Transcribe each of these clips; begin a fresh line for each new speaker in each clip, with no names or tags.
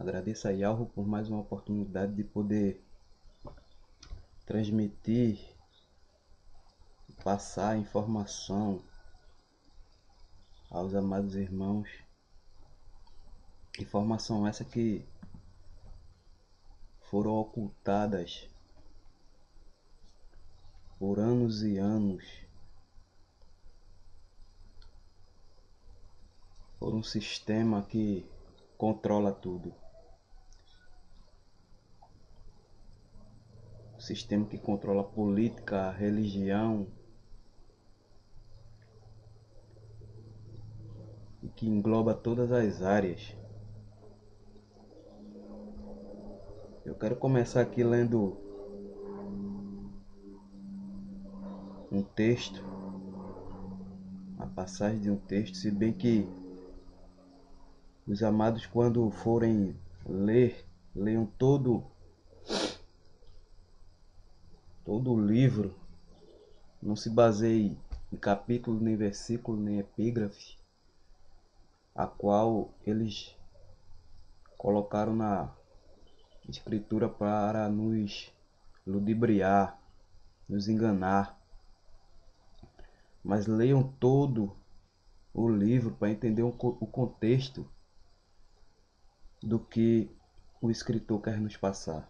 Agradeço a Yalro por mais uma oportunidade de poder transmitir, passar informação aos amados irmãos. Informação essa que foram ocultadas por anos e anos por um sistema que controla tudo. Um sistema que controla a política, a religião e que engloba todas as áreas. Eu quero começar aqui lendo um texto, a passagem de um texto, se bem que os amados, quando forem ler, leiam todo o livro, não se baseie em capítulo, nem versículo, nem epígrafe, a qual eles colocaram na escritura para nos ludibriar, nos enganar. Mas leiam todo o livro para entender o contexto do que o escritor quer nos passar.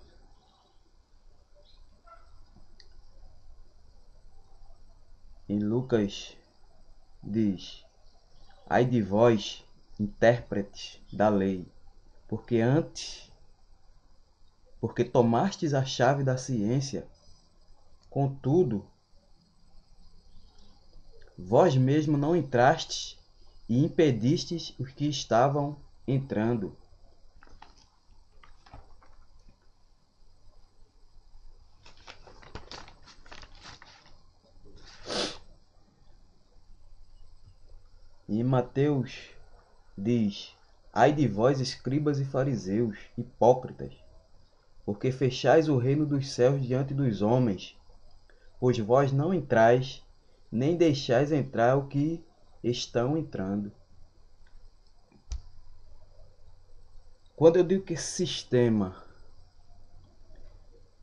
Em Lucas diz: ai de vós, intérpretes da lei, porque tomastes a chave da ciência, contudo, vós mesmo não entrastes e impedistes os que estavam entrando. E Mateus diz: ai de vós, escribas e fariseus, hipócritas, porque fechais o reino dos céus diante dos homens, pois vós não entrais, nem deixais entrar o que estão entrando. Quando eu digo que esse sistema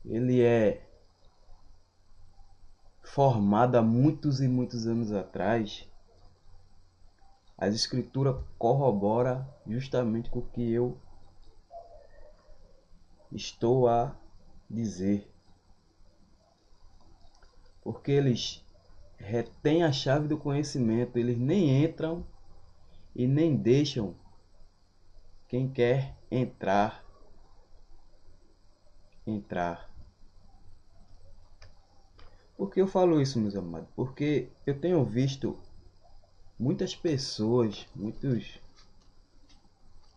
ele é formado há muitos e muitos anos atrás, as escrituras corroboram justamente com o que eu estou a dizer. Porque eles retêm a chave do conhecimento, eles nem entram e nem deixam quem quer entrar. Por que eu falo isso, meus amados? Porque eu tenho visto muitas pessoas, muitos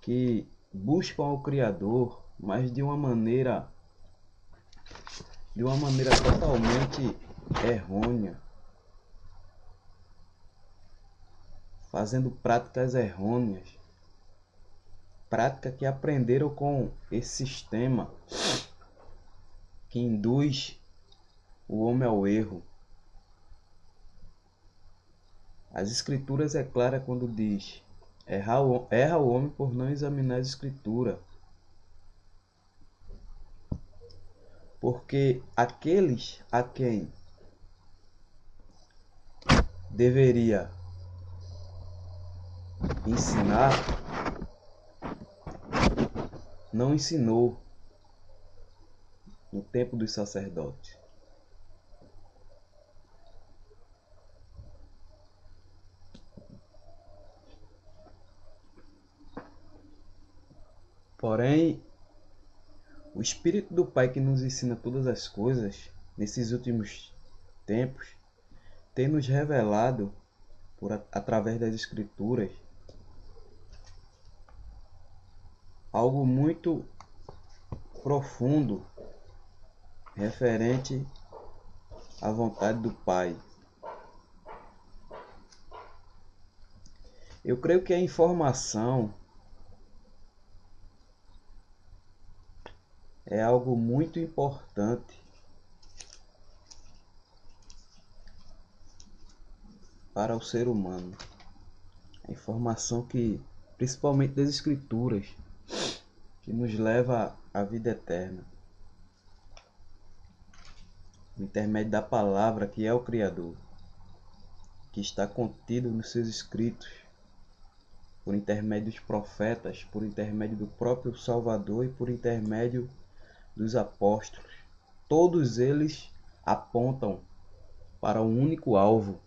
que buscam ao Criador, mas de uma maneira totalmente errônea, fazendo práticas errôneas, práticas que aprenderam com esse sistema que induz o homem ao erro. As escrituras é clara quando diz: erra o homem por não examinar as escrituras. Porque aqueles a quem deveria ensinar, não ensinou no tempo dos sacerdotes. Porém, o Espírito do Pai que nos ensina todas as coisas, nesses últimos tempos, tem nos revelado, através das Escrituras, algo muito profundo referente à vontade do Pai. Eu creio que a informação é algo muito importante para o ser humano. A informação que, principalmente das escrituras, que nos leva à vida eterna, por intermédio da palavra que é o Criador, que está contido nos seus escritos, por intermédio dos profetas, por intermédio do próprio Salvador e por intermédio dos apóstolos. Todos eles apontam para um único alvo,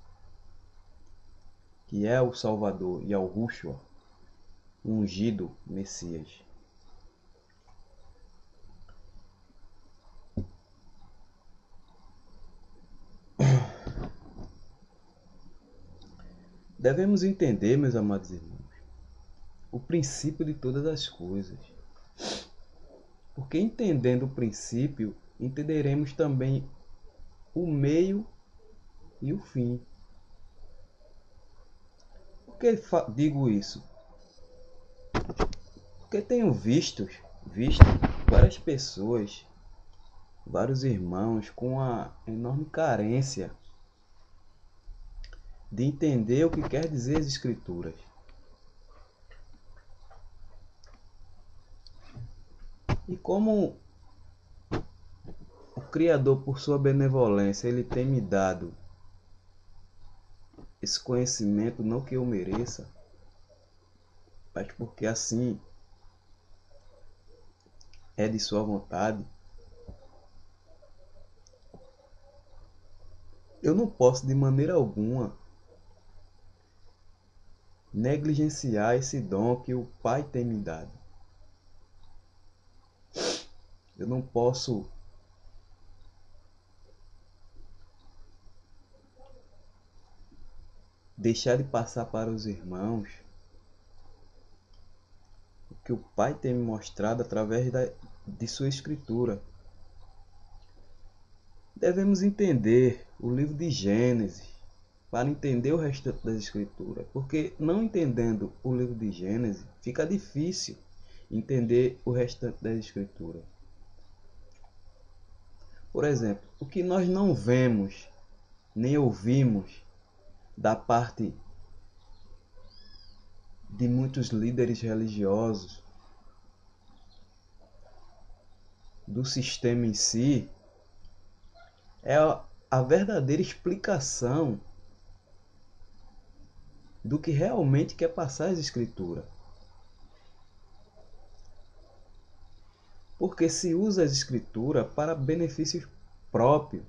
que é o Salvador, Yahushua, o ungido Messias. Devemos entender, meus amados irmãos, o princípio de todas as coisas. Porque entendendo o princípio, entenderemos também o meio e o fim. Por que digo isso? Porque tenho visto várias pessoas, vários irmãos com a enorme carência de entender o que quer dizer as Escrituras. E como o Criador, por sua benevolência, Ele tem me dado esse conhecimento, não que eu mereça, mas porque assim é de sua vontade, eu não posso de maneira alguma negligenciar esse dom que o Pai tem me dado. Eu não posso deixar de passar para os irmãos o que o Pai tem me mostrado através de sua Escritura. Devemos entender o livro de Gênesis para entender o restante das Escrituras, porque não entendendo o livro de Gênesis, fica difícil entender o restante das Escrituras. Por exemplo, o que nós não vemos nem ouvimos da parte de muitos líderes religiosos, do sistema em si, é a verdadeira explicação do que realmente quer passar as Escrituras. Porque se usa as Escrituras para benefícios próprios.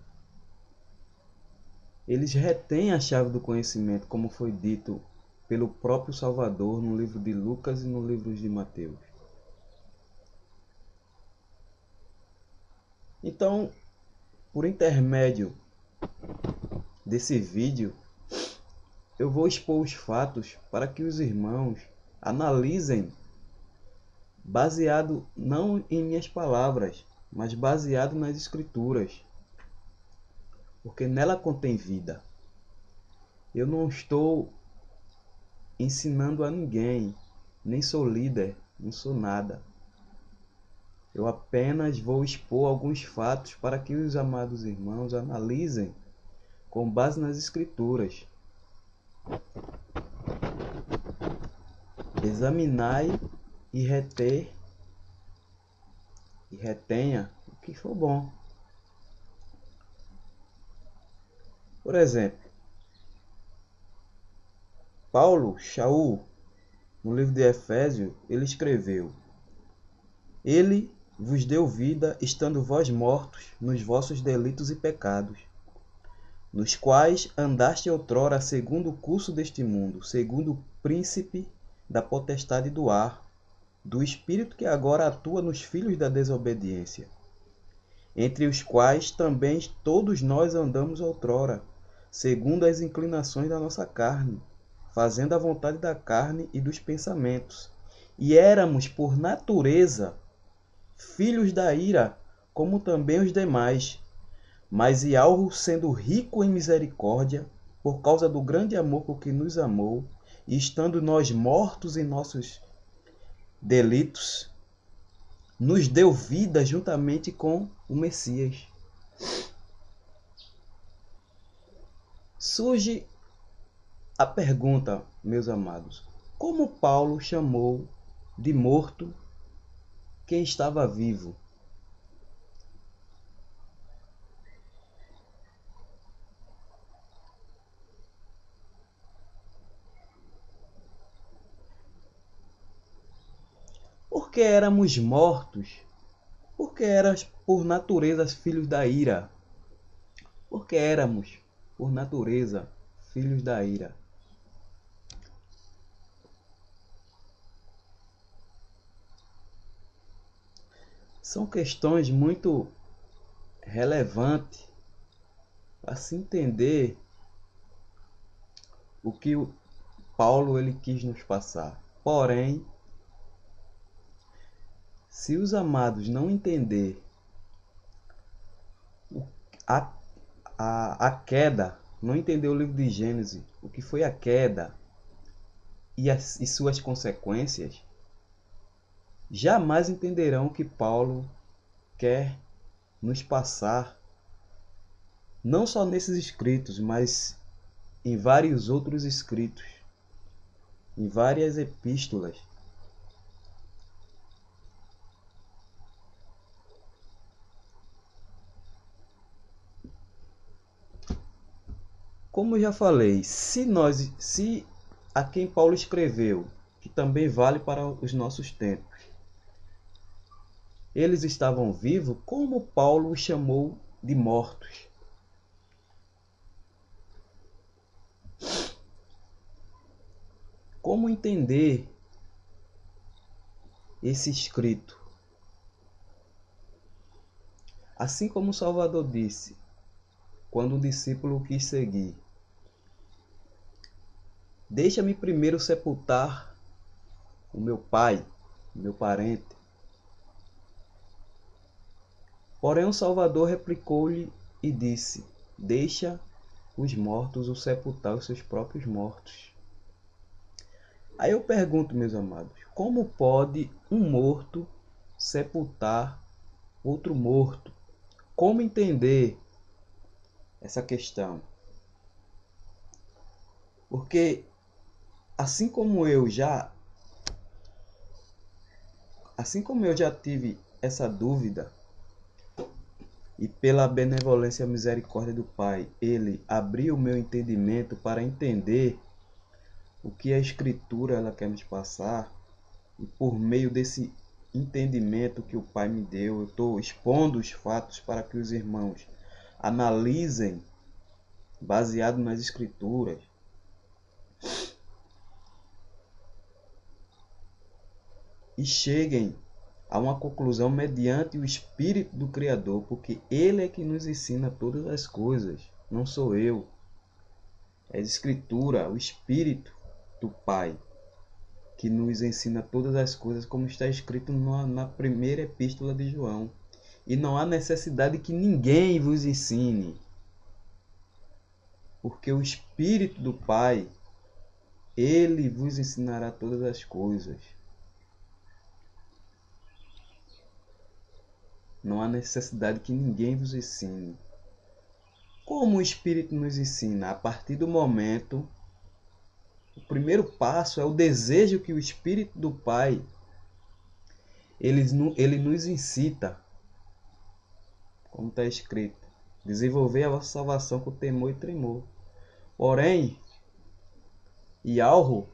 Eles retêm a chave do conhecimento, como foi dito pelo próprio Salvador no livro de Lucas e no livro de Mateus. Então, por intermédio desse vídeo, eu vou expor os fatos para que os irmãos analisem, baseado não em minhas palavras, mas baseado nas Escrituras, porque nela contém vida. Eu não estou ensinando a ninguém, nem sou líder, não sou nada. Eu apenas vou expor alguns fatos para que os amados irmãos analisem com base nas Escrituras. Examinai e retenha o que for bom. Por exemplo, Paulo, Shaul, no livro de Efésios, ele escreveu: Ele vos deu vida, estando vós mortos nos vossos delitos e pecados, nos quais andaste outrora segundo o curso deste mundo, segundo o príncipe da potestade do ar, do espírito que agora atua nos filhos da desobediência, entre os quais também todos nós andamos outrora, segundo as inclinações da nossa carne, fazendo a vontade da carne e dos pensamentos. E éramos, por natureza, filhos da ira, como também os demais. Mas Yahweh, sendo rico em misericórdia, por causa do grande amor com que nos amou, e estando nós mortos em nossos delitos, nos deu vida juntamente com o Messias. Surge a pergunta, meus amados, como Paulo chamou de morto quem estava vivo. Porque éramos mortos, porque éramos por natureza filhos da ira, porque éramos por natureza filhos da ira. São questões muito relevantes para se entender o que o Paulo ele quis nos passar. Porém, se os amados não entender a, a queda, não entender o livro de Gênesis, o que foi a queda e suas consequências, jamais entenderão o que Paulo quer nos passar, não só nesses escritos, mas em vários outros escritos, em várias epístolas. Como eu já falei, se a quem Paulo escreveu, que também vale para os nossos tempos, eles estavam vivos, como Paulo os chamou de mortos? Como entender esse escrito? Assim como o Salvador disse, quando o discípulo quis seguir: deixa-me primeiro sepultar o meu pai, o meu parente. Porém o Salvador replicou-lhe e disse: deixa os mortos o sepultar os seus próprios mortos. Aí eu pergunto, meus amados, como pode um morto sepultar outro morto? Como entender essa questão? Porque assim como eu já tive essa dúvida, e pela benevolência e misericórdia do Pai, ele abriu o meu entendimento para entender o que a Escritura ela quer nos passar, e por meio desse entendimento que o Pai me deu, eu estou expondo os fatos para que os irmãos analisem, baseado nas Escrituras. E cheguem a uma conclusão mediante o Espírito do Criador, porque Ele é que nos ensina todas as coisas, não sou eu. É a Escritura, o Espírito do Pai, que nos ensina todas as coisas, como está escrito na primeira epístola de João. E não há necessidade que ninguém vos ensine, porque o Espírito do Pai, Ele vos ensinará todas as coisas. Não há necessidade que ninguém vos ensine. Como o Espírito nos ensina? A partir do momento, o primeiro passo é o desejo que o Espírito do Pai, ele nos incita, como está escrito, desenvolver a vossa salvação com temor e tremor. Porém, Yahweh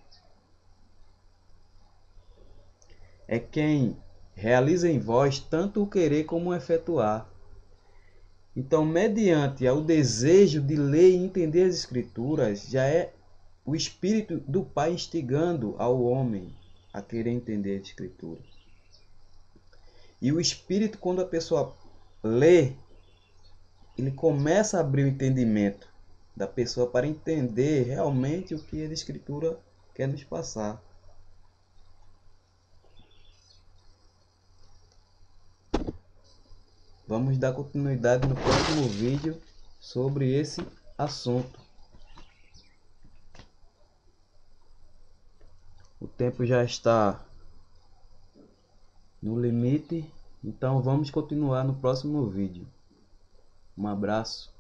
é quem realiza em vós tanto o querer como o efetuar. Então, mediante o desejo de ler e entender as Escrituras, já é o Espírito do Pai instigando ao homem a querer entender as Escrituras. E o Espírito, quando a pessoa lê, ele começa a abrir o entendimento da pessoa para entender realmente o que a Escritura quer nos passar. Vamos dar continuidade no próximo vídeo sobre esse assunto. O tempo já está no limite, então vamos continuar no próximo vídeo. Um abraço.